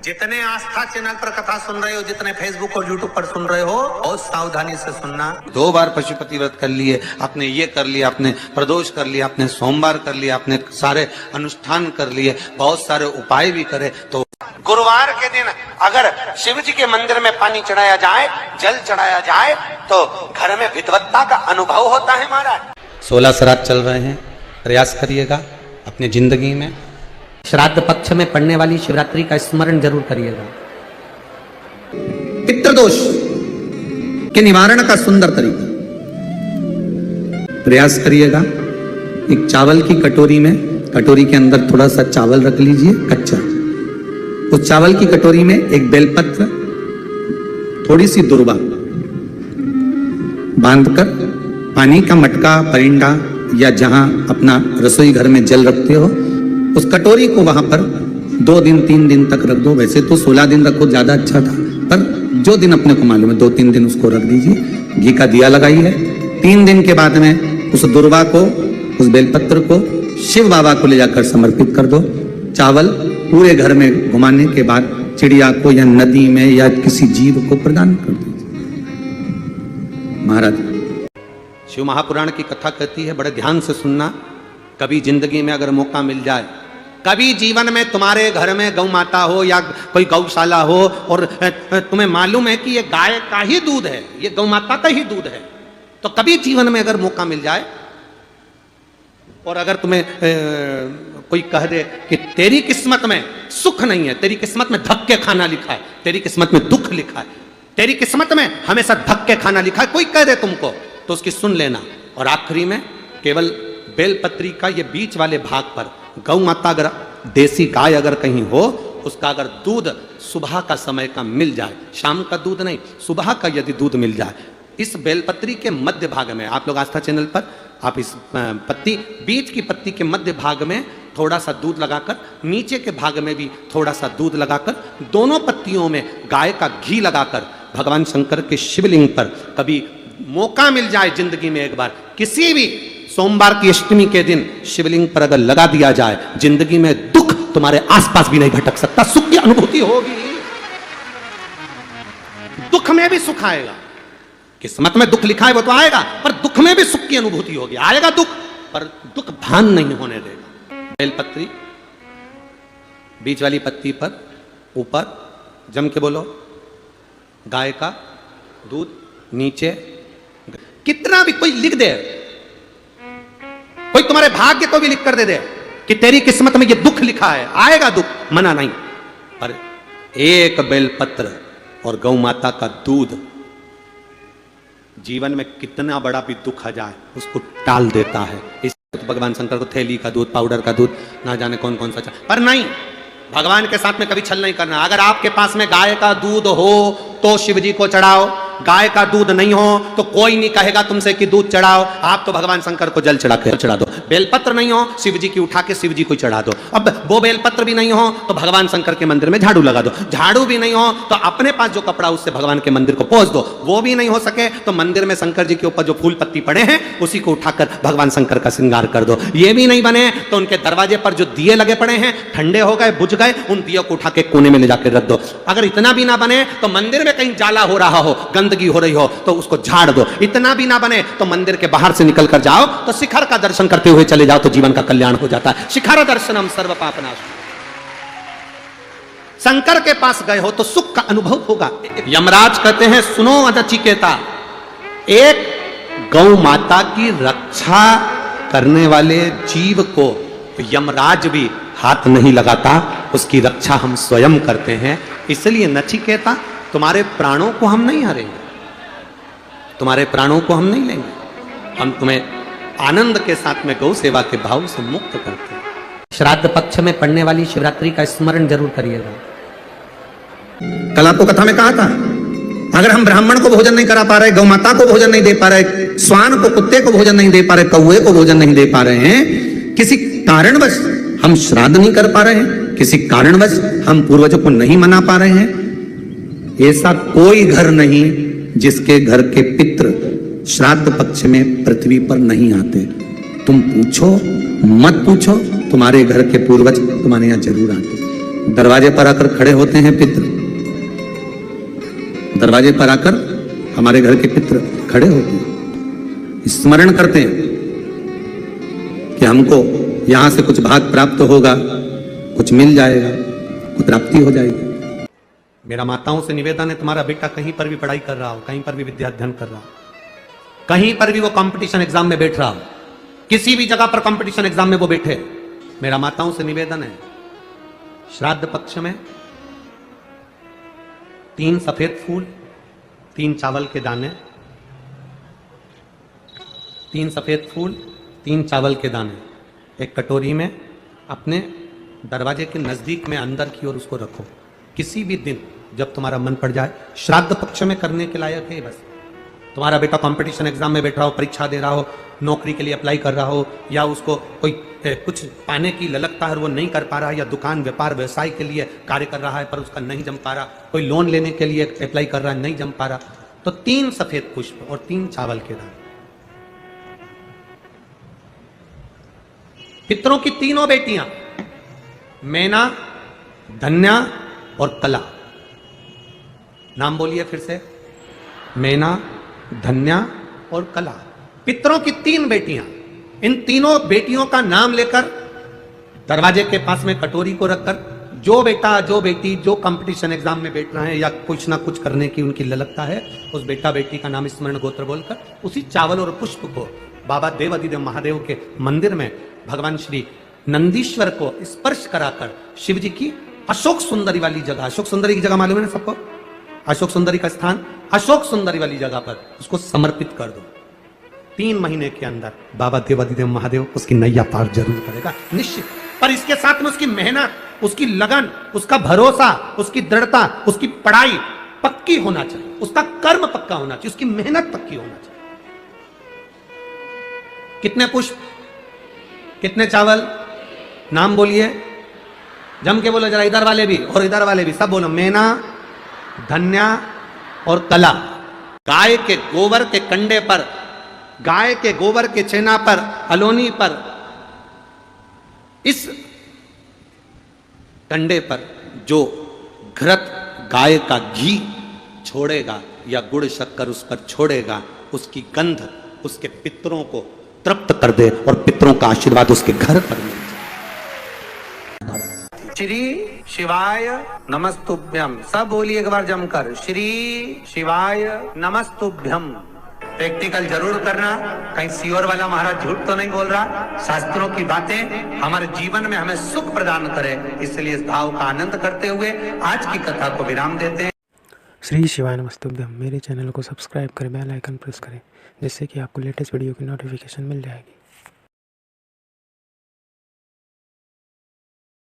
जितने आस्था चैनल पर कथा सुन रहे हो, जितने फेसबुक और यूट्यूब पर सुन रहे हो, बहुत सावधानी से सुनना। 2 बार पशुपति व्रत कर लिए आपने, ये कर लिया आपने, प्रदोष कर लिया आपने, सोमवार कर लिया आपने, सारे अनुष्ठान कर लिए, बहुत सारे उपाय भी करे, तो गुरुवार के दिन अगर शिव जी के मंदिर में पानी चढ़ाया जाए, जल चढ़ाया जाए, तो घर में विद्वत्ता का अनुभव होता है महाराज। 16 श्राद्ध चल रहे हैं, प्रयास करिएगा अपनी जिंदगी में। श्राद्ध पक्ष में पड़ने वाली शिवरात्रि का स्मरण जरूर करिएगा। पितृदोष के निवारण का सुंदर तरीका प्रयास करिएगा। एक चावल की कटोरी में, कटोरी के अंदर थोड़ा सा चावल रख लीजिए कच्चा। उस चावल की कटोरी में एक बेलपत्र, थोड़ी सी दुर्वा बांधकर पानी का मटका, परिंडा या जहां अपना रसोई घर में जल रखते हो, उस कटोरी को वहां पर 2 दिन 3 दिन तक रख दो। वैसे तो 16 दिन रखो, ज्यादा अच्छा था, पर जो दिन अपने को मालूम है 2-3 दिन उसको रख दीजिए। घी का दिया लगाइए। 3 दिन के बाद में उस दुर्वा को, उस बेलपत्र को शिव बाबा को ले जाकर समर्पित कर दो। चावल पूरे घर में घुमाने के बाद चिड़िया को या नदी में या किसी जीव को प्रदान कर दीजिए। महाराज, शिव महापुराण की कथा कहती है, बड़े ध्यान से सुनना। कभी जिंदगी में अगर मौका मिल जाए, कभी जीवन में तुम्हारे घर में गौ माता हो या कोई गौशाला हो और तुम्हें मालूम है कि ये गाय का ही दूध है, ये गौ माता का ही दूध है, तो कभी जीवन में अगर मौका मिल जाए और अगर तुम्हें कोई कह दे कि तेरी किस्मत में सुख नहीं है, तेरी किस्मत में धक्के खाना लिखा है, तेरी किस्मत में दुख लिखा है, तेरी किस्मत में हमेशा धक्के खाना लिखा है, कोई कह दे तुमको, तो उसकी सुन लेना। और आखिरी में केवल बेलपत्री का ये बीच वाले भाग पर गौ माता, अगर देसी गाय अगर कहीं हो, उसका अगर दूध सुबह का समय का मिल जाए, शाम का दूध नहीं, सुबह का यदि दूध मिल जाए, इस बेलपत्री के मध्य भाग में, आप लोग आस्था चैनल पर आप इस पत्ती, बीच की पत्ती के मध्य भाग में थोड़ा सा दूध लगाकर, नीचे के भाग में भी थोड़ा सा दूध लगाकर, दोनों पत्तियों में गाय का घी लगाकर भगवान शंकर के शिवलिंग पर कभी मौका मिल जाए जिंदगी में एक बार, किसी भी सोमवार की अष्टमी के दिन शिवलिंग पर अगर लगा दिया जाए, जिंदगी में दुख तुम्हारे आसपास भी नहीं भटक सकता, सुख की अनुभूति होगी। दुख में भी सुख आएगा। किस्मत में दुख लिखा है वो तो आएगा, पर दुख में भी सुख की अनुभूति होगी। आएगा दुख, पर दुख भान नहीं होने देगा। बेलपत्री बीच वाली पत्ती पर ऊपर जम के बोलो, गाय का दूध, नीचे कितना भी कोई लिख दे, कोई तुम्हारे भाग्य को भी लिख कर दे दे कि तेरी किस्मत में ये दुख लिखा है, आएगा दुख, मना नहीं, पर एक बेलपत्र और गौ माता का दूध जीवन में कितना बड़ा भी दुख आ जाए उसको टाल देता है। इस तो भगवान शंकर को थैली का दूध, पाउडर का दूध, ना जाने कौन कौन सा, पर नहीं, भगवान के साथ में कभी छल नहीं करना। अगर आपके पास में गाय का दूध हो तो शिव जी को चढ़ाओ, गाय का दूध नहीं हो तो कोई नहीं कहेगा तुमसे कि दूध चढ़ाओ, आप तो भगवान शंकर को जल चढ़ा दो। बेलपत्र नहीं हो, शिव जी की उठा के शिव जी को चढ़ा दो। अब वो बेलपत्र भी नहीं हो तो भगवान शंकर के मंदिर में झाड़ू लगा दो। झाड़ू भी नहीं हो तो अपने पास जो कपड़ा उससे भगवान के मंदिर को पोंछ दो। वो भी नहीं हो सके तो मंदिर में शंकर जी के ऊपर जो फूल पत्ती पड़े हैं उसी को उठाकर भगवान शंकर का श्रृंगार कर दो। ये भी नहीं बने तो उनके दरवाजे पर जो दिए लगे पड़े हैं, ठंडे हो गए, बुझ गए, उन दियों को उठा के कोने में ले जाकर रख दो। अगर इतना भी ना बने तो मंदिर में कहीं जाला हो रहा हो, गंदगी हो रही हो तो उसको झाड़ दो। इतना भी ना बने तो मंदिर के बाहर से निकल कर जाओ तो शिखर का दर्शन करते हुए चले जाओ तो जीवन का कल्याण हो जाता है। शिखर दर्शनम सर्व पापनाशम। शंकर के पास गए हो तो सुख का अनुभव होगा। यमराज कहते हैं, सुनो नचिकेता, एक गौ माता की रक्षा करने वाले जीव को यमराज भी हाथ नहीं लगाता, उसकी रक्षा हम स्वयं करते हैं। इसलिए नचिकेता, तुम्हारे प्राणों को हम नहीं हारेंगे, तुम्हारे प्राणों को हम नहीं लेंगे, हम तुम्हें आनंद के साथ में गौ सेवा के भाव से मुक्त करते हैं। श्राद्ध पक्ष में पड़ने वाली शिवरात्रि का स्मरण जरूर करिएगा। कल आपको कथा में कहा था, अगर हम ब्राह्मण को भोजन नहीं करा पा रहे, गौ माता को भोजन नहीं दे पा रहे, श्वान को, कुत्ते को भोजन नहीं दे पा रहे, कौए को भोजन नहीं दे पा रहे हैं, किसी कारणवश हम श्राद्ध नहीं कर पा रहे हैं, किसी कारणवश हम पूर्वजों को नहीं मना पा रहे हैं, ऐसा कोई घर नहीं जिसके घर के पितृ श्राद्ध पक्ष में पृथ्वी पर नहीं आते। तुम पूछो, मत पूछो, तुम्हारे घर के पूर्वज तुम्हारे यहाँ जरूर आते। दरवाजे पर आकर खड़े होते हैं पितृ, दरवाजे पर आकर हमारे घर के पितृ खड़े होते हैं, स्मरण करते हैं कि हमको यहां से कुछ भाग प्राप्त होगा, कुछ मिल जाएगा, कुछ प्राप्ति हो जाएगी। मेरा माताओं से निवेदन है, तुम्हारा बेटा कहीं पर भी पढ़ाई कर रहा हो, कहीं पर भी विद्या अध्ययन कर रहा हो, कहीं पर भी वो कंपटीशन एग्जाम में बैठ रहा हो, किसी भी जगह पर कंपटीशन एग्जाम में वो बैठे, मेरा माताओं से निवेदन है, श्राद्ध पक्ष में 3 सफेद फूल, 3 चावल के दाने, 3 सफेद फूल, 3 चावल के दाने एक कटोरी में अपने दरवाजे के नजदीक में अंदर की ओर उसको रखो। किसी भी दिन जब तुम्हारा मन पड़ जाए, श्राद्ध पक्ष में करने के लायक है। बस तुम्हारा बेटा कंपटीशन एग्जाम में बैठ रहा हो, परीक्षा दे रहा हो, नौकरी के लिए अप्लाई कर रहा हो, या उसको कोई कुछ पाने की ललकता है वो नहीं कर पा रहा, या दुकान व्यापार व्यवसाय के लिए कार्य कर रहा है पर उसका नहीं जम पा रहा, कोई लोन लेने के लिए अप्लाई कर रहा है नहीं जम पा रहा, तो 3 सफेद पुष्प और 3 चावल के दाने। पितरों की तीनों बेटियां मैना, धन्या और कला, नाम बोलिए फिर से, मैना, धन्या और कला, पितरों की 3 बेटियां। इन तीनों बेटियों का नाम लेकर दरवाजे के पास में कटोरी को रखकर जो बेटा जो बेटी जो कंपटीशन एग्जाम में बैठ रहे हैं या कुछ ना कुछ करने की उनकी ललकता है, उस बेटा बेटी का नाम स्मरण गोत्र बोलकर उसी चावल और पुष्प को बाबा देवाधिदेव महादेव के मंदिर में भगवान श्री नंदीश्वर को स्पर्श कराकर शिव जी की अशोक सुंदरी वाली जगह, अशोक सुंदरी की जगह मालूम है ना सबको, अशोक सुंदरी का स्थान, अशोक सुंदरी वाली जगह पर उसको समर्पित कर दो। 3 महीने के अंदर बाबा देवाधिदेव महादेव उसकी नैया पार जरूर करेगा निश्चित। पर इसके साथ में उसकी मेहनत, उसकी लगन, उसका भरोसा, उसकी दृढ़ता, उसकी पढ़ाई पक्की होना चाहिए, उसका कर्म पक्का होना चाहिए, उसकी मेहनत पक्की होना चाहिए। कितने पुष्प, कितने चावल, नाम बोलिए, जम के बोलो जरा, इधर वाले भी और इधर वाले भी सब बोलो, मैना, धन्या और कला। गाय के गोबर के कंडे पर, गाय के गोबर के छेना पर, अलोनी पर, इस कंडे पर जो घृत गाय का घी छोड़ेगा या गुड़ शक्कर उस पर छोड़ेगा, उसकी गंध उसके पितरों को तृप्त कर दे और पितरों का आशीर्वाद उसके घर पर मिल जाए। श्री शिवाय नमस्तुभ्यम, सब बोलिए एक बार जमकर, श्री शिवाय नमस्तुभ्यम। प्रैक्टिकल जरूर करना, कहीं सियोर वाला महाराज झूठ तो नहीं बोल रहा। शास्त्रों की बातें हमारे जीवन में हमें सुख प्रदान करे, इसलिए इस भाव का आनंद करते हुए आज की कथा को विराम देते हैं। श्री शिवाय नमस्तुभ्यम। मेरे चैनल को सब्सक्राइब करें, बेल आइकन प्रेस करें, जिससे कि आपको लेटेस्ट वीडियो की नोटिफिकेशन मिल जाएगी।